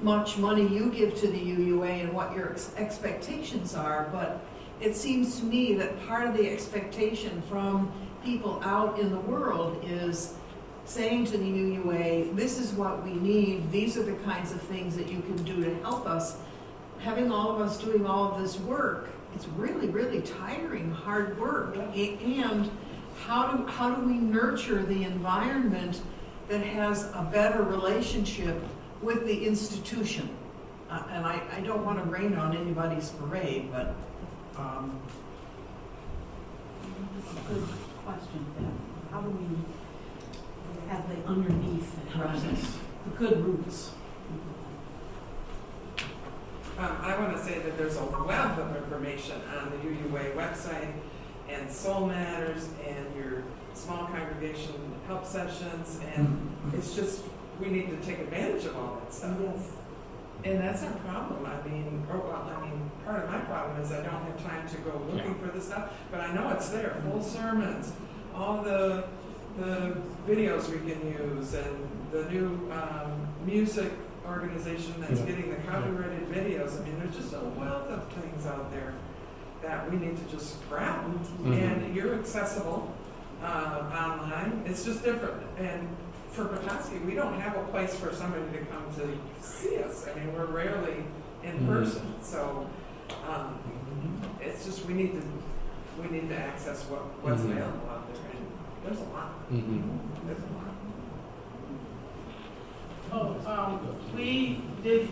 much money you give to the UUA and what your expectations are, but it seems to me that part of the expectation from people out in the world is saying to the UUA, this is what we need, these are the kinds of things that you can do to help us. Having all of us doing all of this work, it's really, really tiring, hard work. And how do we nurture the environment that has a better relationship with the institution? And I don't want to rain on anybody's parade, but It's a good question, Ben. How do we have the underneath that drives us, the good roots? I want to say that there's a wealth of information on the UUA website and Soul Matters and your small congregation help sessions, and it's just, we need to take advantage of all that stuff. Yes. And that's our problem. Part of my problem is I don't have time to go looking for this stuff, but I know it's there, full sermons, all the videos we can use, and the new music organization that's getting the copyrighted videos. I mean, there's just a wealth of things out there that we need to just grab. And you're accessible online. It's just different. And for Petoskey, we don't have a place for somebody to come to see us. I mean, we're rarely in person. So it's just we need to access what's available out there. And there's a lot. There's a lot. We did,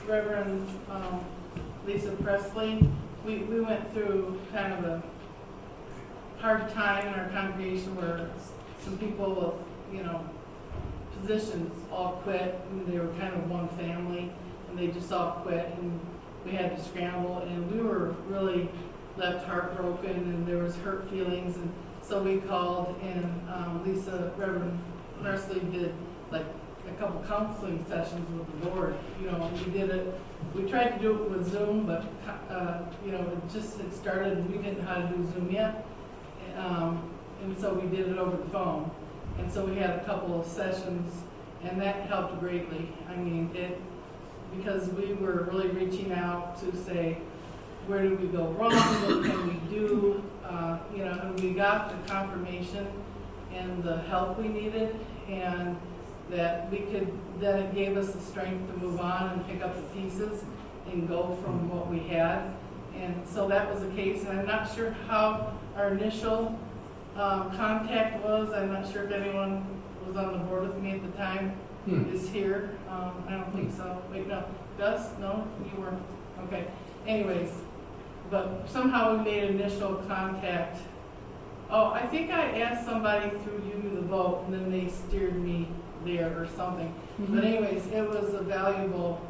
Reverend Lisa Presley. We went through kind of a hard time in our congregation where some people with, positions all quit, and they were kind of one family, and they just all quit, and we had to scramble, and we were really left heartbroken, and there was hurt feelings, and so we called, and Reverend Presley did like a couple counseling sessions with the board, and we did it. We tried to do it with Zoom, but it started, and we didn't know how to do Zoom yet, and so we did it over the phone. And so we had a couple of sessions, and that helped greatly. I mean, because we were really reaching out to say, where did we go wrong? What can we do? And we got the confirmation and the help we needed, and that we could, then it gave us the strength to move on and pick up the pieces and go from what we had. And so that was the case, and I'm not sure how our initial contact was. I'm not sure if anyone was on the board with me at the time is here. I don't think so. Wait, no. Gus? No? You weren't? Okay. Anyways, but somehow we made initial contact. Oh, I think I asked somebody through you the vote, and then they steered me there or something. But anyways, it was a valuable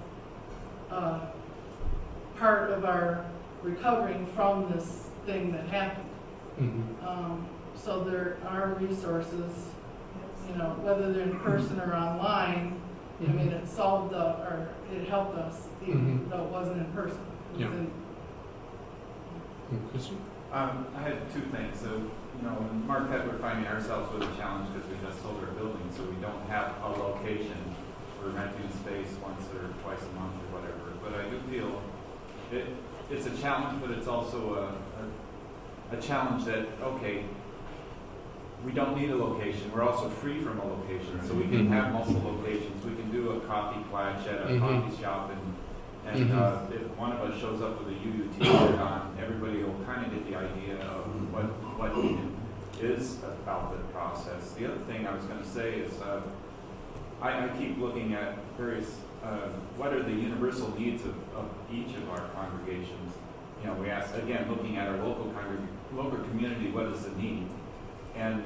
part of our recovering from this thing that happened. So there are resources, whether they're in person or online. I mean, it solved it helped us, even though it wasn't in person. It was Christian? I had two things. So, in Marquette, we're finding ourselves with a challenge because we just sold our building, so we don't have a location. We're renting space once or twice a month or whatever. But I do feel it's a challenge, but it's also a challenge that, okay, we don't need a location. We're also free from a location, so we can have multiple locations. We can do a coffee clutch at a coffee shop, and if one of us shows up with a UUT shirt on, everybody will kind of get the idea of what is about the process. The other thing I was going to say is I keep looking at various what are the universal needs of each of our congregations. We ask, again, looking at our local community, what is the need? And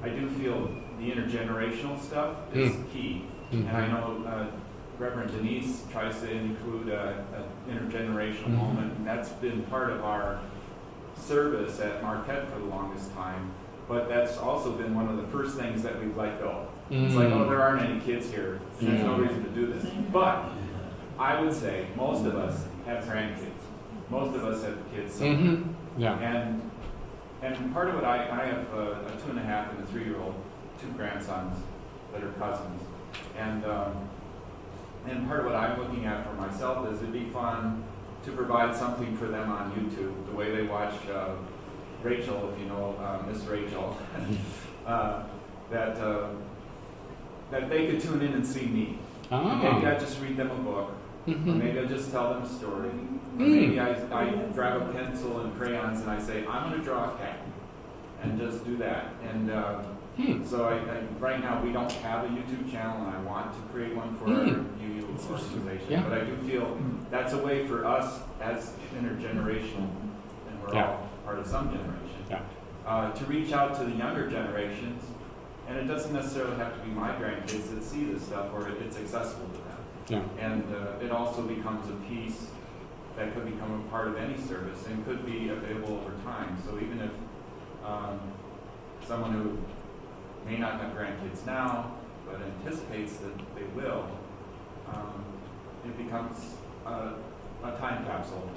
I do feel the intergenerational stuff is key. And I know Reverend Denise tries to include an intergenerational moment, and that's been part of our service at Marquette for the longest time. But that's also been one of the first things that we've let go. It's like, there aren't any kids here. There's no reason to do this. But I would say most of us have grandkids. Most of us have kids somewhere. And part of what I have a 2.5 and a 3-year-old, 2 grandsons that are cousins. And part of what I'm looking at for myself is it'd be fun to provide something for them on YouTube, the way they watch Rachel, if you know Miss Rachel, that they could tune in and see me. And maybe I just read them a book, or maybe I just tell them a story, or maybe I grab a pencil and crayons and I say, I'm going to draw a cat, and just do that. And so I right now we don't have a YouTube channel, and I want to create one for our UU organization. But I do feel that's a way for us as intergenerational, and we're all part of some generation, to reach out to the younger generations. And it doesn't necessarily have to be my grandkids that see this stuff, or it's accessible to them. And it also becomes a piece that could become a part of any service and could be available over time. So even if someone who may not have grandkids now, but anticipates that they will, it becomes a time capsule.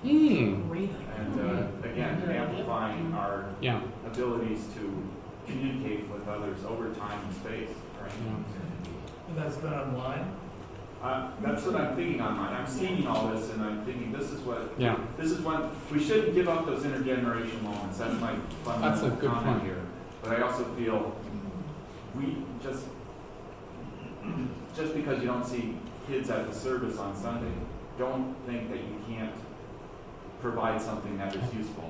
And again, amplifying our abilities to communicate with others over time and space. Right? And that's done online? That's what I'm thinking online. I'm seeing all this, and I'm thinking this is one, we shouldn't give up those intergenerational moments. That's my fundamental comment here. But I also feel we just because you don't see kids at the service on Sunday, don't think that you can't provide something that is useful.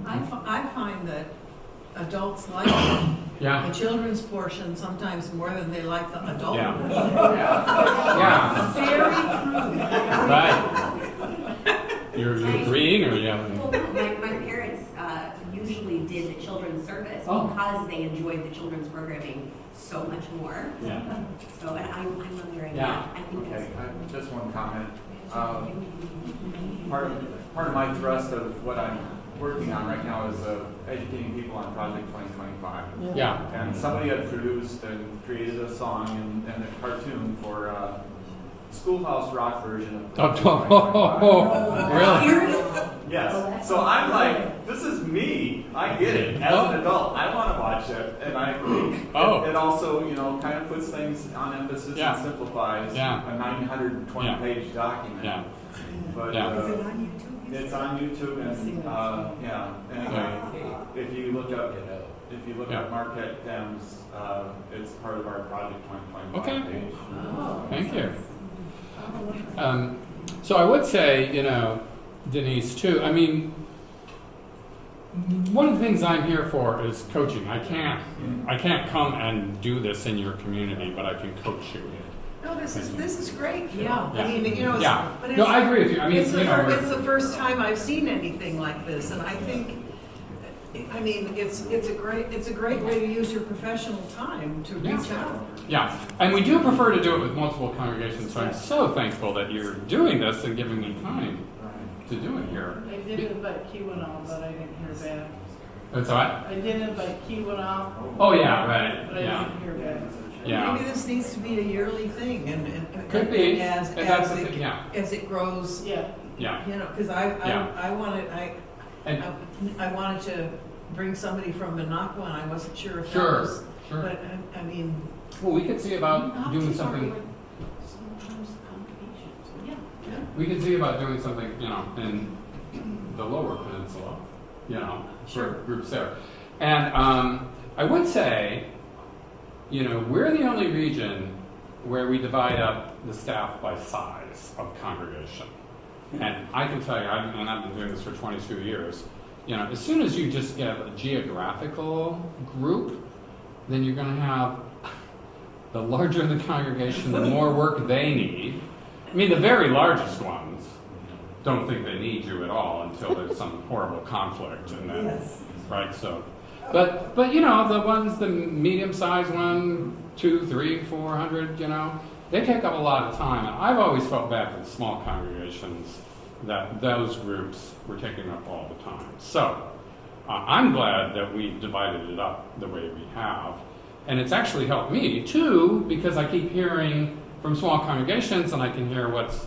I find that adults like the children's portion sometimes more than they like the adult portion. Very true. Right. because they enjoyed the children's programming so much more. Yeah. So, and I'm wondering, Yeah. I think Okay, that's. just one comment. Part of my thrust of what I'm working on right now is educating people on Project 2025. Yeah. And somebody had produced and created a song and a cartoon for a Schoolhouse Rock version of Project 2025. Really? Yes. So I'm like, this is me. I get it. As an adult, I want to watch it, and I think it also, kind of puts things on emphasis and simplifies a 920-page document. Yeah. But Is it on YouTube? it's on YouTube, and anyway, if you look up Marquette Dems, it's part of our Project 2025 page. Thank you. So I would say, Denise, too, I mean, one of the things I'm here for is coaching. I can't come and do this in your community, but I can coach you. No, this is great. Yeah. I mean, it's, Yeah. but No, I agree with you. I mean, it's the first time I've seen anything like this, and I think, it's a great way to use your professional time to reach out. Yeah, and we do prefer to do it with multiple congregations, so I'm so thankful that you're doing this and giving me time to do it here. I did invite Keweenaw, but I didn't hear back. That's what? I did invite Keweenaw. Oh, yeah, right. But I didn't hear back. Yeah. Maybe this needs to be a yearly thing, and Could be. as And that's the it thing, yeah. as it grows. Yeah. Yeah. Because I wanted to bring somebody from Minocqua, and I wasn't sure if that was. Sure. But I mean. Well, we could see about doing something. We could see about doing something, in the Lower Peninsula, for groups there. And I would say, we're the only region where we divide up the staff by size of congregation. And I can tell you, I've been doing this for 22 years, as soon as you just get a geographical group, then you're going to have, the larger the congregation, the more work they need. I mean, the very largest ones don't think they need you at all until there's some horrible conflict, and then, right? So, but the ones, the medium-sized one, 200, 300, 400, they take up a lot of time. And I've always felt bad for the small congregations that those groups were taking up all the time. So, I'm glad that we've divided it up the way we have. And it's actually helped me, too, because I keep hearing from small congregations, and I can hear what's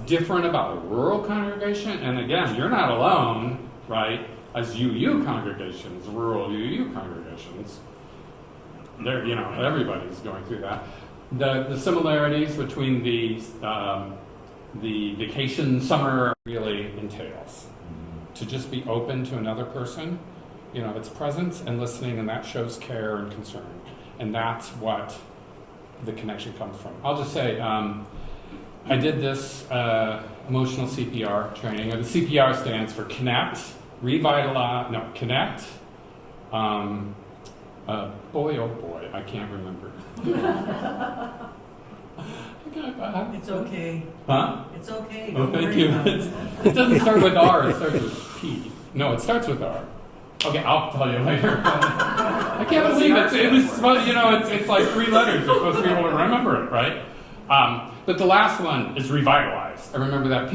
different about a rural congregation. And again, you're not alone, right? As UU congregations, rural UU congregations, everybody's going through that. The similarities between the vacation summer really entails to just be open to another person. It's presence and listening, and that shows care and concern. And that's what the connection comes from. I'll just say, I did this emotional CPR training. And the CPR stands for connect, connect. Boy, oh boy, I can't remember. It's okay. Huh? It's okay. Oh, Don't thank worry you. about it. It doesn't start with R, it starts with P. No, it starts with R. Okay, I'll tell you later. I can't believe it. It's like 3 letters. You're supposed to be able to remember it, right? But the last one is revitalize. I remember that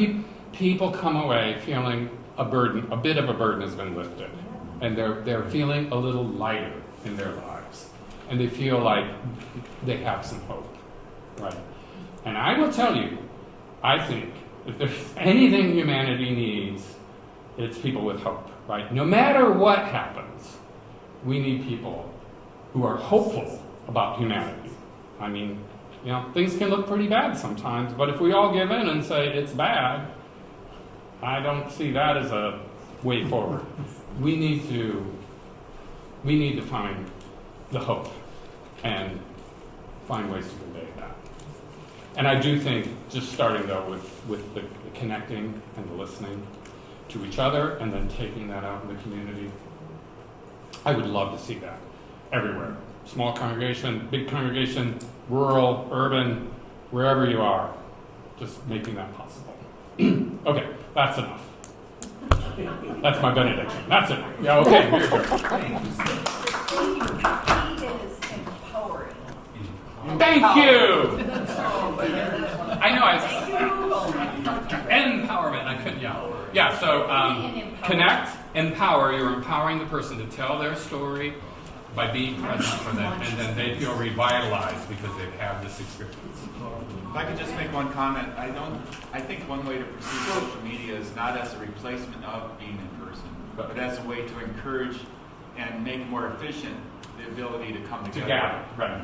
people come away feeling a bit of a burden has been lifted. And they're feeling a little lighter in their lives. And they feel like they have some hope, right? And I will tell you, I think if there's anything humanity needs, it's people with hope, right? No matter what happens, we need people who are hopeful about humanity. I mean, things can look pretty bad sometimes, but if we all give in and say it's bad, I don't see that as a way forward. We need to find the hope and find ways to convey that. And I do think just starting though with the connecting and the listening to each other and then taking that out in the community, I would love to see that everywhere. Small congregation, big congregation, rural, urban, wherever you are, just making that possible. Okay, that's enough. That's my benediction. That's it. Yeah, okay, here you go. Thank you. Oh, I know, empowerment, I couldn't yell. Yeah, so connect, empower, you're empowering the person to tell their story by being present for them, and then they feel revitalized because they've had this experience. If I could just make one comment, I think one way to perceive social media is not as a replacement of being in person, but as a way to encourage and make more efficient the ability to come together. Right.